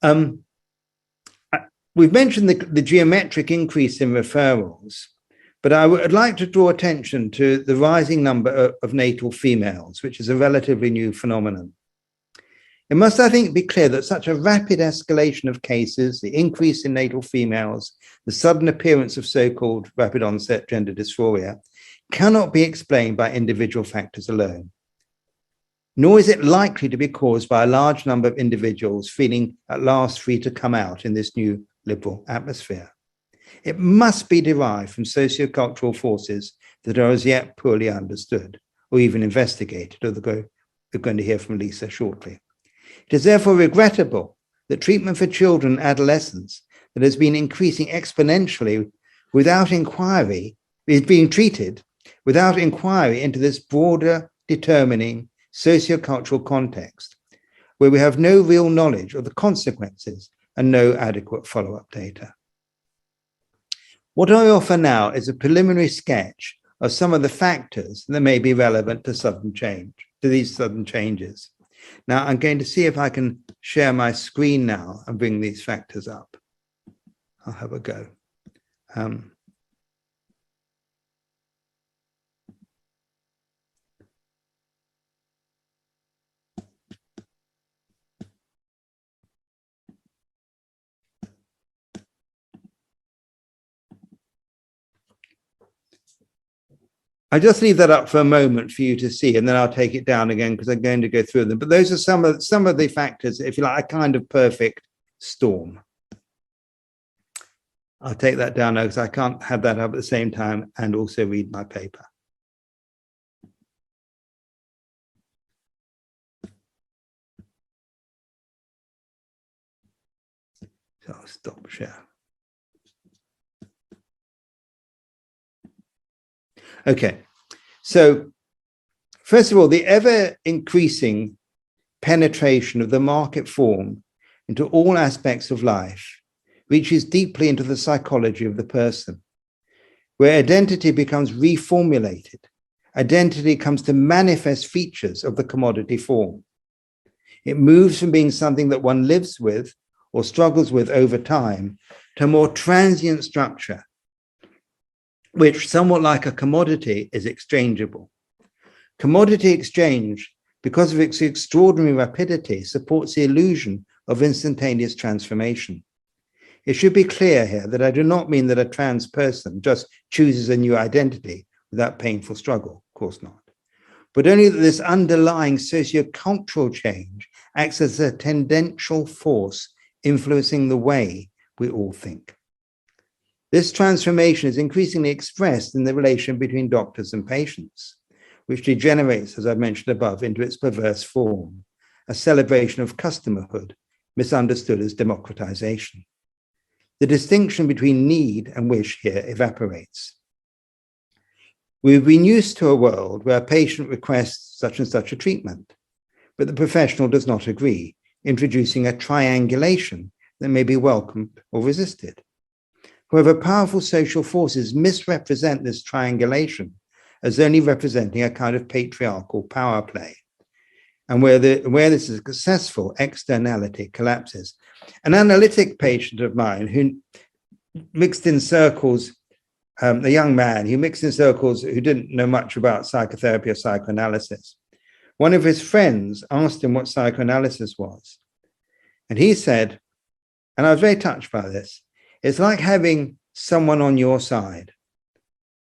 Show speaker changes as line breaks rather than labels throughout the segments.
We've mentioned the geometric increase in referrals, but I would like to draw attention to the rising number of natal females, which is a relatively new phenomenon. It must, I think, be clear that such a rapid escalation of cases, the increase in natal females, the sudden appearance of so-called rapid onset gender dysphoria, cannot be explained by individual factors alone. Nor is it likely to be caused by a large number of individuals feeling at last free to come out in this new liberal atmosphere. It must be derived from sociocultural forces that are as yet poorly understood or even investigated, although we're going to hear from Lisa shortly. It is therefore regrettable that treatment for children and adolescents that has been increasing exponentially without inquiry is being treated without inquiry into this broader determining sociocultural context, where we have no real knowledge of the consequences and no adequate follow-up data. What I offer now is a preliminary sketch of some of the factors that may be relevant to these sudden changes. Now, I'm going to see if I can share my screen now and bring these factors up. I'll have a go. I just leave that up for a moment for you to see, and then I'll take it down again because I'm going to go through them. But those are some of the factors, if you like, a kind of perfect storm. I'll take that down now because I can't have that up at the same time and also read my paper. So I'll stop share. Okay, so first of all, the ever-increasing penetration of the market form into all aspects of life reaches deeply into the psychology of the person, where identity becomes reformulated. Identity comes to manifest features of the commodity form. It moves from being something that one lives with or struggles with over time to a more transient structure, which, somewhat like a commodity, is exchangeable. Commodity exchange, because of its extraordinary rapidity, supports the illusion of instantaneous transformation. It should be clear here that I do not mean that a trans person just chooses a new identity without painful struggle, of course not, but only that this underlying sociocultural change acts as a tendential force influencing the way we all think. This transformation is increasingly expressed in the relation between doctors and patients, which degenerates, as I've mentioned above, into its perverse form, a celebration of customerhood, misunderstood as democratization. The distinction between need and wish here evaporates. We've been used to a world where a patient requests such and such a treatment, but the professional does not agree, introducing a triangulation that may be welcomed or resisted. However, powerful social forces misrepresent this triangulation as only representing a kind of patriarchal power play. And where this is successful, externality collapses. An analytic patient of mine who mixed in circles, a young man who mixed in circles who didn't know much about psychotherapy or psychoanalysis. One of his friends asked him what psychoanalysis was. And he said, and I was very touched by this, it's like having someone on your side,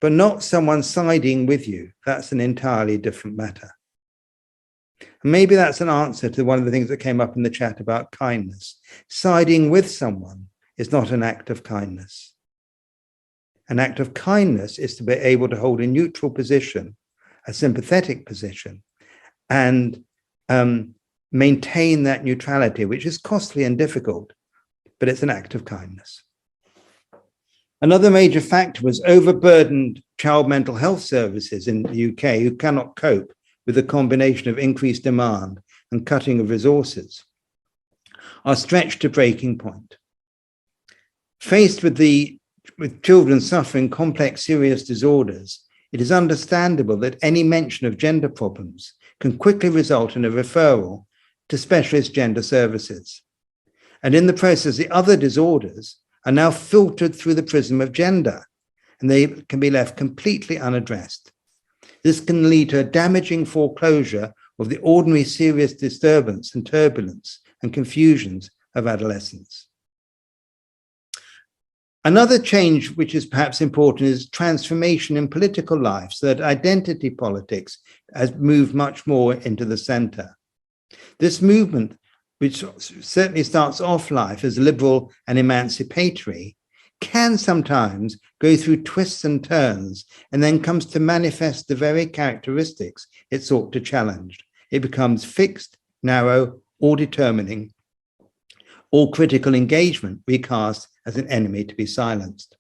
but not someone siding with you. That's an entirely different matter. And maybe that's an answer to one of the things that came up in the chat about kindness. Siding with someone is not an act of kindness. An act of kindness is to be able to hold a neutral position, a sympathetic position, and maintain that neutrality, which is costly and difficult, but it's an act of kindness. Another major factor was overburdened child mental health services in the UK who cannot cope with the combination of increased demand and cutting of resources, are stretched to breaking point. Faced with children suffering complex serious disorders, it is understandable that any mention of gender problems can quickly result in a referral to specialist gender services. And in the process, the other disorders are now filtered through the prism of gender, and they can be left completely unaddressed. This can lead to a damaging foreclosure of the ordinary serious disturbance and turbulence and confusions of adolescence. Another change which is perhaps important is transformation in political life, so that identity politics has moved much more into the center. This movement, which certainly starts off life as liberal and emancipatory, can sometimes go through twists and turns and then comes to manifest the very characteristics it sought to challenge. It becomes fixed, narrow, all determining, all critical engagement recast as an enemy to be silenced.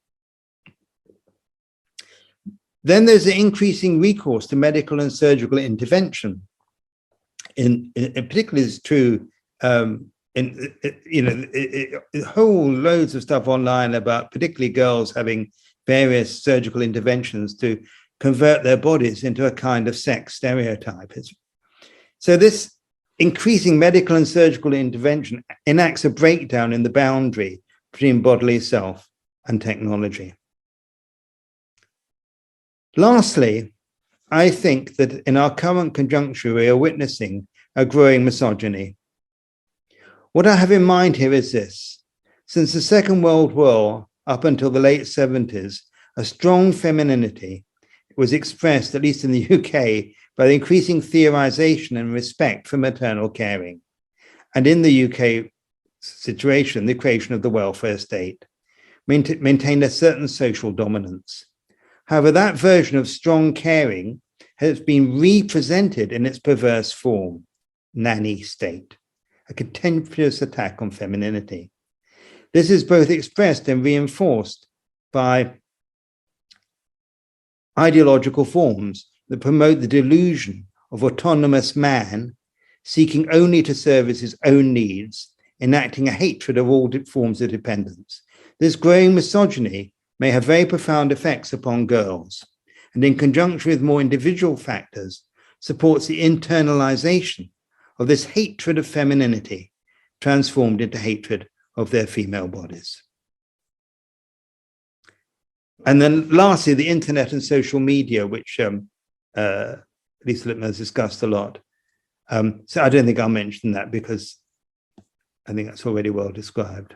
Then there's the increasing recourse to medical and surgical intervention. In particularly is true whole loads of stuff online about particularly girls having various surgical interventions to convert their bodies into a kind of sex stereotype. So this increasing medical and surgical intervention enacts a breakdown in the boundary between bodily self and technology. Lastly, I think that in our current conjuncture, we are witnessing a growing misogyny. What I have in mind here is this: since the Second World War, up until the late 70s, a strong femininity was expressed, at least in the UK, by the increasing theorization and respect for maternal caring. And in the UK situation, the creation of the welfare state maintained a certain social dominance. However, that version of strong caring has been represented in its perverse form, nanny state, a contemptuous attack on femininity. This is both expressed and reinforced by ideological forms that promote the delusion of autonomous man seeking only to service his own needs, enacting a hatred of all forms of dependence. This growing misogyny may have very profound effects upon girls, and in conjunction with more individual factors, supports the internalization of this hatred of femininity, transformed into hatred of their female bodies. And then lastly, the internet and social media, which Lisa Lippman has discussed a lot. So I don't think I'll mention that because I think that's already well described.